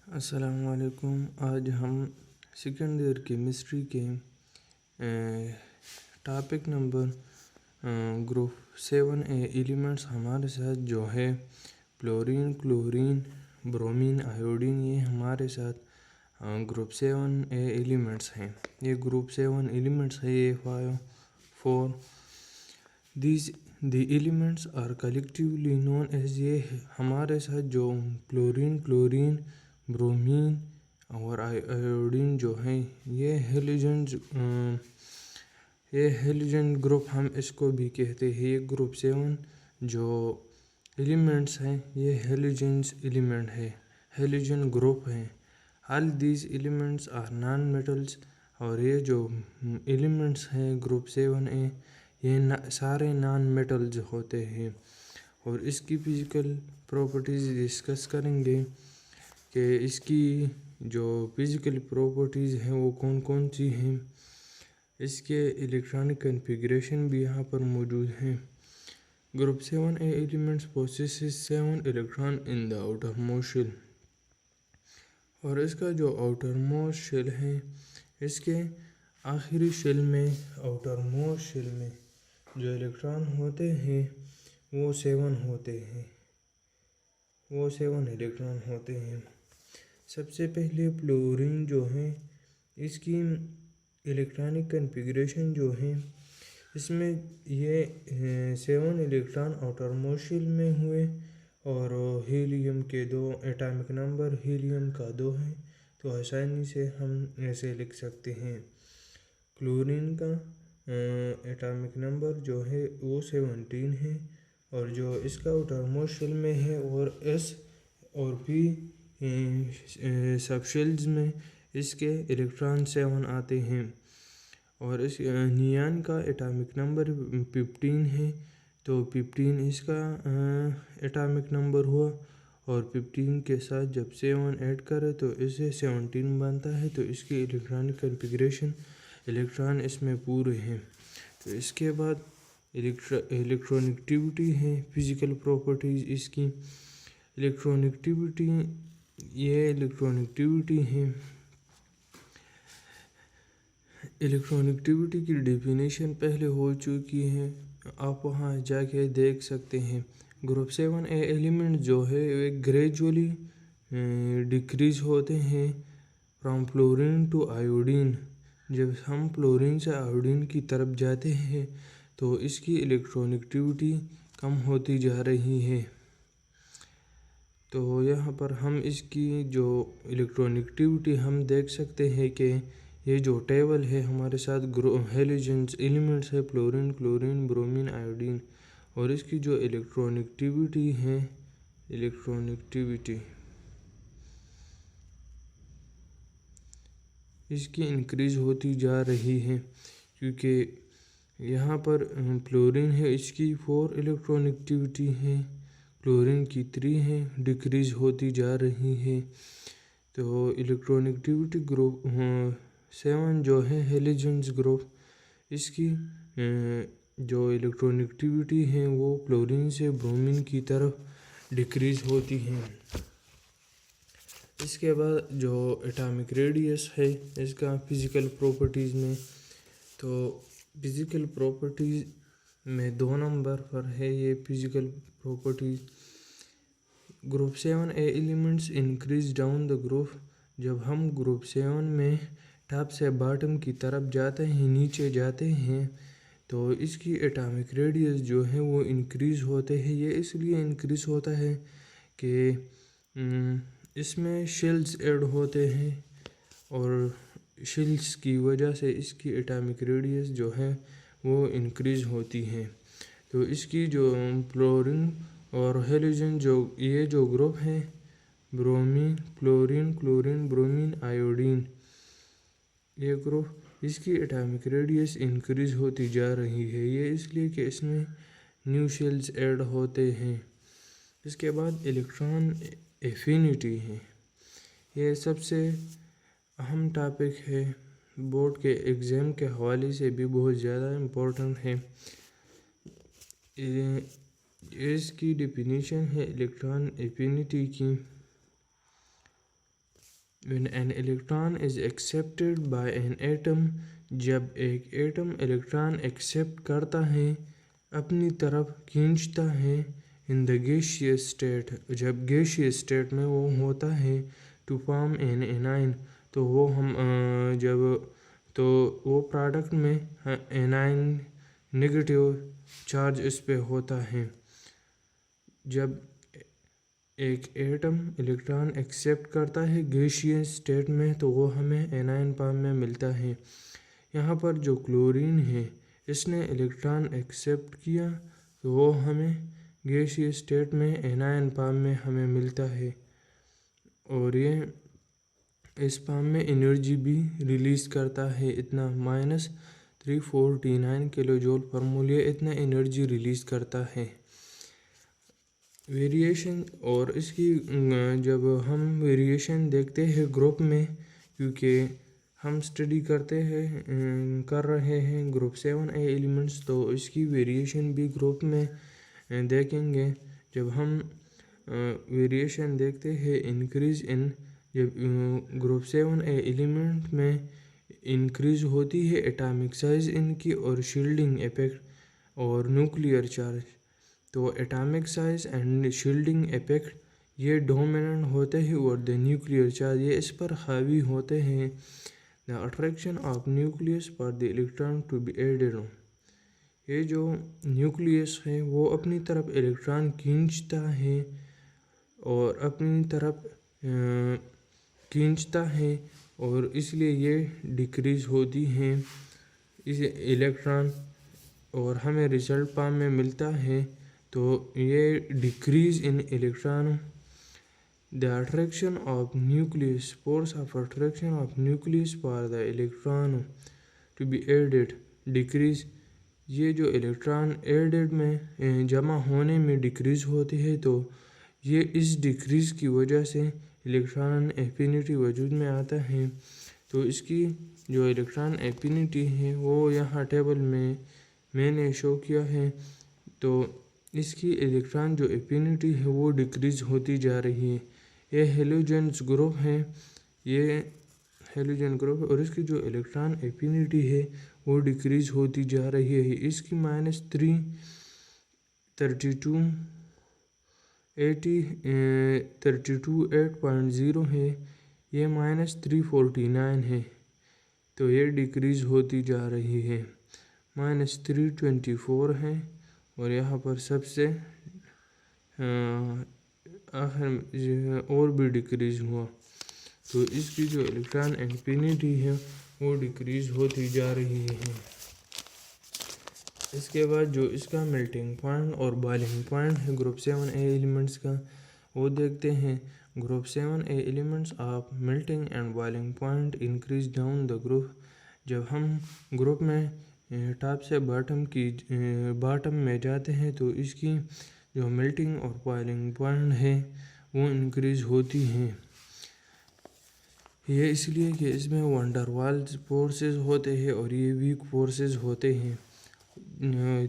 السلام علیکم۔ آج ہم سیکنڈ ایئر کیمسٹری کے topic number group 7A elements ہمارے ساتھ جو ہے فلورین، کلورین، برومین، آیوڈین، یہ ہمارے ساتھ گروپ 7A ایلیمنٹس ہیں۔ یہ گروپ 7 ایلیمنٹس ہے، یہ 4 the elements are collectively known as. یہ ہمارے ساتھ جو فلورین، کلورین، برومین اور آیوڈین جو ہیں یہ ہیلوجن گروپ ہم اس کو بھی کہتے ہیں۔ یہ گروپ 7 جو ایلیمنٹس ہیں یہ ہیلوجنس ایلیمنٹ ہے، ہیلوجن گروپ ہیں۔ All these elements are non metals, اور یہ جو ایلیمنٹس ہیں گروپ 7A یہ سارے نان میٹلز ہوتے ہیں۔ اور اس کی فزیکل پراپرٹیز ڈسکس کریں گے کہ اس کی جو فزیکل پراپرٹیز ہیں وہ کون کون سی ہیں۔ اس کے الیکٹرانک کنفیگریشن بھی یہاں پر موجود ہیں۔ Group 7A elements possesses 7 electron in the outermost shell، اور اس کا جو آؤٹر موسٹ شیل ہے، اس کے آخری شیل میں، آؤٹر موسٹ شیل میں جو الیکٹران ہوتے ہیں وہ 7 ہوتے ہیں، وہ 7 الیکٹران ہوتے ہیں۔ سب سے پہلے فلورین جو ہے، اس کی الیکٹرانک کنفیگریشن جو ہے، اس میں یہ 7 الیکٹران آؤٹر موسٹ شیل میں ہوئے، اور ہیلیم کے 2 ایٹامک نمبر، ہیلیم کا 2 ہے، تو آسانی سے ہم ایسے لکھ سکتے ہیں۔ کلورین کا ایٹامک نمبر جو ہے وہ 17 ہے، اور جو اس کا آؤٹر موسٹ شیل میں ہے، اور S اور P سب شیلز میں اس کے الیکٹران 7 آتے ہیں۔ اور اس نیان کا ایٹامک نمبر 15 ہے، تو 15 اس کا ایٹامک نمبر ہوا، اور 15 کے ساتھ جب 7 ایڈ کرے تو اسے 17 بنتا ہے، تو اس کی الیکٹرانک کنفیگریشن الیکٹران اس میں پورے ہیں۔ تو اس کے بعد الیکٹرونیگیٹیوٹی ہے، فزیکل پراپرٹیز اس کی الیکٹرونیگیٹیوٹی، یہ الیکٹرونیگیٹیوٹی ہے۔ الیکٹرونیگیٹیوٹی کی ڈیفینیشن پہلے ہو چکی ہے، آپ وہاں جا کے دیکھ سکتے ہیں۔ گروپ 7A ایلیمنٹ جو ہے وہ گریجولی ڈیکریز ہوتے ہیں فرام فلورین ٹو آیوڈین۔ جب ہم فلورین سے آیوڈین کی طرف جاتے ہیں تو اس کی الیکٹرونیگیٹیوٹی کم ہوتی جا رہی ہے۔ تو یہاں پر ہم اس کی جو الیکٹرونیگیٹیوٹی ہم دیکھ سکتے ہیں کہ یہ جو ٹیبل ہے ہمارے ساتھ ہیلوجنس ایلیمنٹس ہے، فلورین، کلورین، برومین، آیوڈین، اور اس کی جو الیکٹرونیگیٹیوٹی ہے، الیکٹرونیگیٹیوٹی اس کی انکریز ہوتی جا رہی ہے، کیونکہ یہاں پر فلورین ہے، اس کی 4 الیکٹرونیگیٹیوٹی ہے، کلورین کی 3 ہے، ڈیکریز ہوتی جا رہی ہے۔ تو الیکٹرونیگیٹیوٹی گروپ 7 جو ہے ہیلوجنس گروپ، اس کی جو الیکٹرونیگیٹیوٹی ہے وہ فلورین سے برومین کی طرف ڈیکریز ہوتی ہے۔ اس کے بعد جو ایٹامک ریڈیس ہے اس کا فزیکل پراپرٹیز میں، تو فزیکل پراپرٹیز میں 2 نمبر پر ہے یہ physical properties. Group 7A elements increase down the group, جب ہم گروپ 7 میں ٹاپ سے باٹم کی طرف جاتے ہیں، نیچے جاتے ہیں، تو اس کی ایٹامک ریڈیس جو ہے وہ انکریز ہوتے ہیں۔ یہ اس لیے انکریز ہوتا ہے کہ اس میں شیلز ایڈ ہوتے ہیں، اور شیلز کی وجہ سے اس کی ایٹامک ریڈیس جو ہے وہ انکریز ہوتی ہے۔ تو اس کی جو فلورین اور ہیلوجن یہ جو گروپ ہیں، bromine, fluorine, chlorine, bromine, iodine, یہ گروپ اس کی ایٹامک ریڈیس انکریز ہوتی جا رہی ہے، یہ اس لیے کہ اس میں نیو شیلز ایڈ ہوتے ہیں۔ اس کے بعد الیکٹران ایفینٹی ہے، یہ سب سے اہم ٹاپک ہے، بورڈ کے ایگزام کے حوالے سے بھی بہت زیادہ امپورٹنٹ ہے۔ اس کی ڈیفینیشن ہے الیکٹران ایفینٹی کی، when an electron is accepted by an atom, जब एक एटम इलेक्ट्रॉन एक्सेप्ट करता है, अपनी तरफ खींचता है, इन द गैसियस स्टेट, जब गैसियस स्टेट में वो होता है, टू फॉर्म एन एनाइन, तो वो हम जब तो वो प्रोडक्ट में एनाइन नेगेटिव चार्ज इस पे होता है। जब एक एटम इलेक्ट्रॉन एक्सेप्ट करता है गैसियस स्टेट में, तो वो हमें एनाइन फॉर्म में मिलता है। यहाँ पर जो क्लोरीन है, इसने इलेक्ट्रॉन एक्सेप्ट किया, तो वो हमें गैसियस स्टेट में एनाइन फॉर्म में हमें मिलता है, और ये इस फॉर्म में एनर्जी भी रिलीज़ करता है, इतना -349 किलो जूल पर मोल, ये इतना एनर्जी रिलीज़ करता है। वेरिएशन, और इसकी जब हम वेरिएशन देखते हैं ग्रुप में, क्योंकि हम स्टडी कर रहे हैं ग्रुप 7A एलिमेंट्स, तो इसकी वेरिएशन भी ग्रुप में देखेंगे। जब हम वेरिएशन देखते हैं इंक्रीज इन, जब ग्रुप 7A एलिमेंट में इंक्रीज होती है एटॉमिक साइज इनकी और शील्डिंग इफेक्ट और न्यूक्लियर चार्ज, तो atomic size and shielding effect ये डोमिनेंट होते हैं, और द न्यूक्लियर चार्ज ये इस पर हावी होते हैं। The attraction of nucleus for the electron to be added, ये जो न्यूक्लियस है वो अपनी तरफ इलेक्ट्रॉन खींचता है और अपनी तरफ खींचता है, और इसलिए ये डिक्रीज होती हैं इस इलेक्ट्रॉन, और हमें रिजल्ट फॉर्म में मिलता है। तो ये decrease in electron, the attraction of nucleus, force of attraction of nucleus for the electron to be added decrease, ये जो इलेक्ट्रॉन एडेड में जमा होने में डिक्रीज होती है, तो ये इस डिक्रीज की वजह से इलेक्ट्रॉन एफिनिटी वजूद में आता है। तो इसकी जो इलेक्ट्रॉन एफिनिटी है वो यहाँ टेबल में मैंने शो किया है। तो इसकी इलेक्ट्रॉन जो एफिनिटी है वो डिक्रीज होती जा रही है। ये हेलोजेन्स ग्रुप है, ये हेलोजन ग्रुप है, और इसकी जो इलेक्ट्रॉन एफिनिटी है वो डिक्रीज होती जा रही है। इसकी -328.0 है, ये -349 है, तो ये डिक्रीज होती जा रही है। -324 है, और यहाँ पर सबसे आखिर और भी डिक्रीज हुआ, तो इसकी जो इलेक्ट्रॉन एफिनिटी है वो डिक्रीज होती जा रही है। इसके बाद जो इसका मेल्टिंग पॉइंट और बॉइलिंग पॉइंट है ग्रुप 7A एलिमेंट्स का, वो देखते हैं। Group 7A elements of melting and boiling point increase down the group, जब हम ग्रुप में टॉप से बॉटम में जाते हैं, तो इसकी जो मेल्टिंग और बॉइलिंग पॉइंट है वो इंक्रीज होती हैं। ये इसलिए कि इसमें वंडरवाल्स फोर्सेस होते हैं और ये वीक फोर्सेस होते हैं।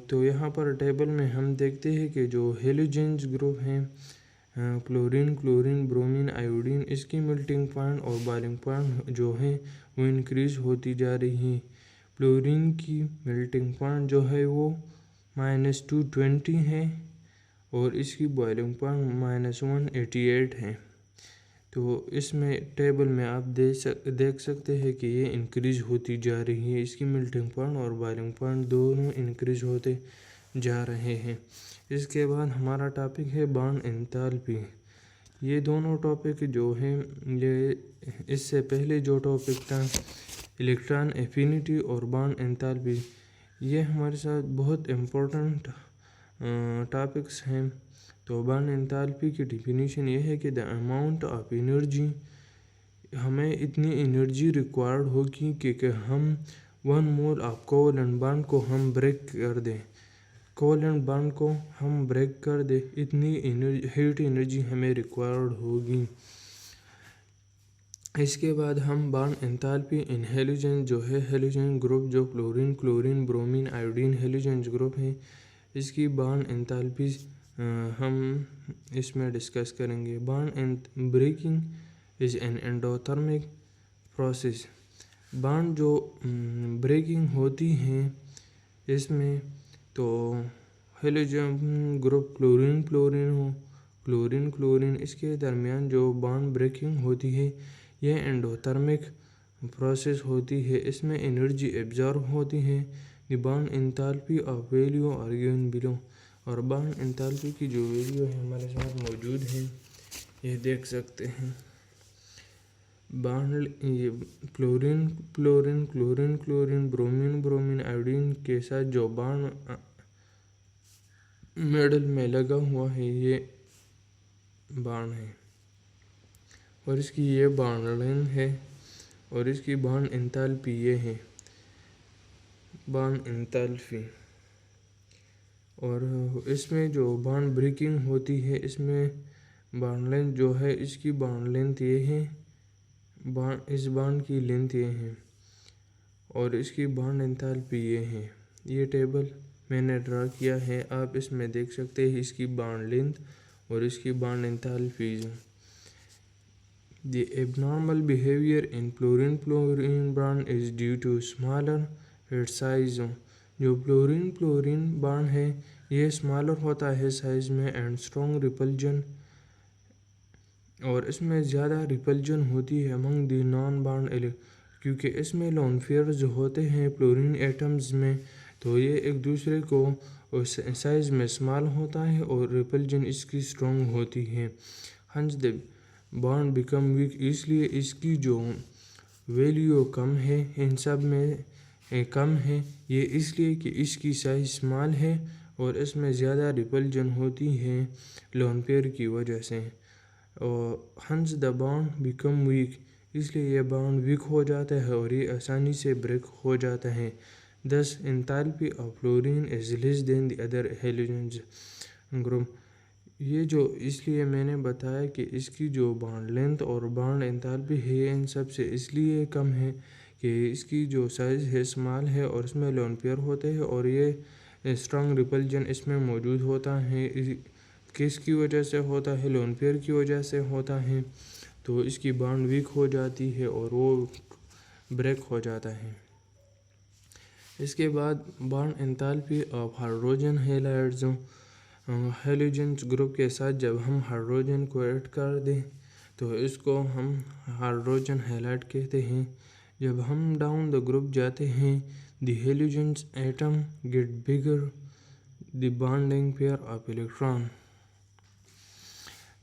तो यहाँ पर टेबल में हम देखते हैं कि जो हेलोजेन्स ग्रुप हैं, क्लोरीन, ब्रोमीन, आयोडीन, इसकी मेल्टिंग पॉइंट और बॉइलिंग पॉइंट जो है वो इंक्रीज होती जा रही है। क्लोरीन की मेल्टिंग पॉइंट जो है वो -220 है, और इसकी बॉइलिंग पॉइंट -188 है। तो इसमें टेबल में आप देख सकते हैं कि ये इंक्रीज होती जा रही है, इसकी मेल्टिंग पॉइंट और बॉइलिंग पॉइंट दोनों इंक्रीज होते जा रहे हैं। इसके बाद हमारा टॉपिक है बॉन्ड एंथैल्पी। ये दोनों टॉपिक जो है, ये इससे पहले जो टॉपिक था इलेक्ट्रॉन एफिनिटी और बॉन्ड एंथैल्पी, ये हमारे साथ बहुत इम्पोर्टेंट टॉपिक्स हैं। तो बॉन्ड एंथैल्पी की डिफिनीशन ये है कि द अमाउंट ऑफ एनर्जी, हमें इतनी एनर्जी रिक्वायर्ड होगी कि हम 1 मोल ऑफ कोवलेंट बॉन्ड को हम ब्रेक कर दें, कोवलेंट बॉन्ड को हम ब्रेक कर दें, इतनी हीट एनर्जी हमें रिक्वायर्ड होगी। इसके बाद हम बॉन्ड एंथैल्पी इन हेलोजन जो है, हेलोजन ग्रुप जो chlorine, bromine, iodine halogen group है, इसकी बॉन्ड एंथैल्पी हम इसमें डिस्कस करेंगे। Bond and breaking is an endothermic process. Bond जो ब्रेकिंग होती हैं इसमें तो हेलोजन ग्रुप क्लोरीन क्लोरीन इसके दरमियान जो बॉन्ड ब्रेकिंग होती है यह एंडोथर्मिक प्रोसेस होती है। इसमें एनर्जी एब्जॉर्ब होती है। The bond enthalpy of value are given below. और बॉन्ड एंथैल्पी की जो वैल्यू है हमारे साथ मौजूद है, ये देख सकते हैं। बॉन्ड ये क्लोरीन ब्रोमीन आयोडीन के साथ जो बॉन्ड मेडल में लगा हुआ है ये बॉन्ड है और इसकी ये बॉन्ड लेंथ है और इसकी बॉन्ड एंथैल्पी ये है बॉन्ड एंथैल्पी। और इसमें जो बॉन्ड ब्रेकिंग होती है इसमें बॉन्ड लेंथ जो है इसकी बॉन्ड लेंथ ये है, इस बॉन्ड की लेंथ ये है और इसकी बॉन्ड एंथैल्पी ये है। ये टेबल मैंने ड्रा किया है, आप इसमें देख सकते हैं इसकी बॉन्ड लेंथ और इसकी bond enthalpies. The abnormal behaviour in fluorine bond is due to smaller head size. जो फ्लोरीन बॉन्ड है ये स्मॉलर होता है साइज में एंड स्ट्रॉन्ग रिपल्जन, और इसमें ज़्यादा रिपल्जन होती है अमंग द नॉन बॉन्ड क्योंकि इसमें लोन पेयर्स होते हैं फ्लोरीन एटम्स में, तो ये एक दूसरे को साइज में स्मॉल होता है और रिपल्जन इसकी स्ट्रॉन्ग होती है। हंस द बॉन्ड बिकम वीक, इसलिए इसकी जो वैल्यू कम है इन सब में कम है, ये इसलिए कि इसकी साइज स्मॉल है और इसमें ज़्यादा रिपल्जन होती है लोन पेयर की वजह से। और हंस द बॉन्ड बिकम वीक, इसलिए ये बॉन्ड वीक हो जाता है और ये आसानी से ब्रेक हो जाता है। दस enthalpy of fluorine is less than the other halogens group. ये जो इसलिए मैंने बताया कि इसकी जो बॉन्ड लेंथ और बॉन्ड एंथैल्पी है इन सब से इसलिए कम है कि इसकी जो साइज़ है स्मॉल है और इसमें लोन पेयर होते हैं और ये स्ट्रॉन्ग रिपल्जन इसमें मौजूद होता है। किसकी वजह से होता है? लोन पेयर की वजह से होता है, तो इसकी बॉन्ड वीक हो जाती है और वो ब्रेक हो जाता है। इसके बाद bond enthalpy of hydrogen halides, halogen group के साथ जब हम हाइड्रोजन को ऐड कर दें तो इसको हम हाइड्रोजन हैलाइड कहते हैं। जब हम डाउन द ग्रुप जाते हैं the halogen atom get bigger the bonding pair of electron,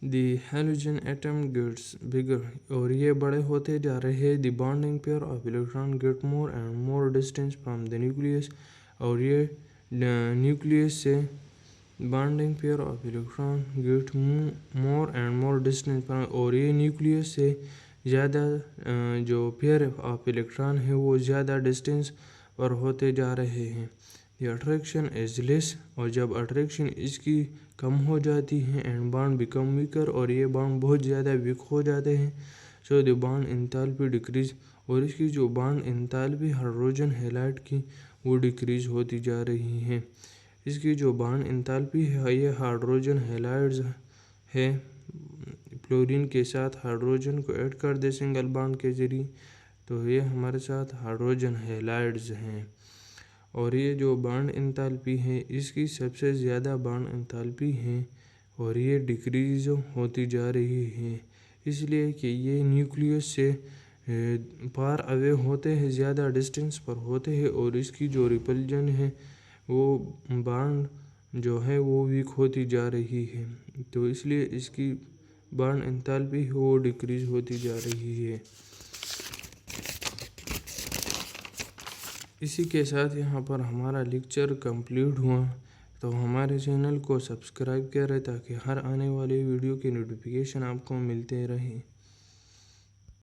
the halogen atom gets bigger, और ये बड़े होते जा रहे हैं। The bonding pair of electron get more and more distance from the nucleus, और ये न्यूक्लियस से bonding pair of electron get more and more distance from, और ये न्यूक्लियस से ज़्यादा जो पेयर ऑफ इलेक्ट्रॉन है वो ज़्यादा डिस्टेंस पर होते जा रहे हैं। द अट्रैक्शन इज लेस, और जब अट्रैक्शन इसकी कम हो जाती है एंड बॉन्ड बिकम वीकर, और ये बॉन्ड बहुत ज़्यादा वीक हो जाते हैं, so the bond enthalpy decrease, और इसकी जो बॉन्ड एंथैल्पी हाइड्रोजन हैलाइड की वो डिक्रीज होती जा रही है। इसकी जो बॉन्ड एंथैल्पी है ये हाइड्रोजन हैलाइड्स है। फ्लोरीन के साथ हाइड्रोजन को ऐड कर दे सिंगल बॉन्ड के जरिए तो ये हमारे साथ हाइड्रोजन हैलाइड्स हैं। और ये जो बॉन्ड एंथैल्पी है इसकी सबसे ज़्यादा बॉन्ड एंथैल्पी है और ये डिक्रीज होती जा रही है, इसलिए कि ये न्यूक्लियस से पार अवे होते हैं, ज़्यादा डिस्टेंस पर होते हैं, और इसकी जो रिपल्जन है वो बॉन्ड जो है वो वीक होती जा रही है, तो इसलिए इसकी बॉन्ड एंथैल्पी वो डिक्रीज होती जा रही है। इसी के साथ यहाँ पर हमारा लेक्चर कंप्लीट हुआ, तो हमारे चैनल को सब्सक्राइब करें ताकि हर आने वाली वीडियो की नोटिफिकेशन आपको मिलते रहे।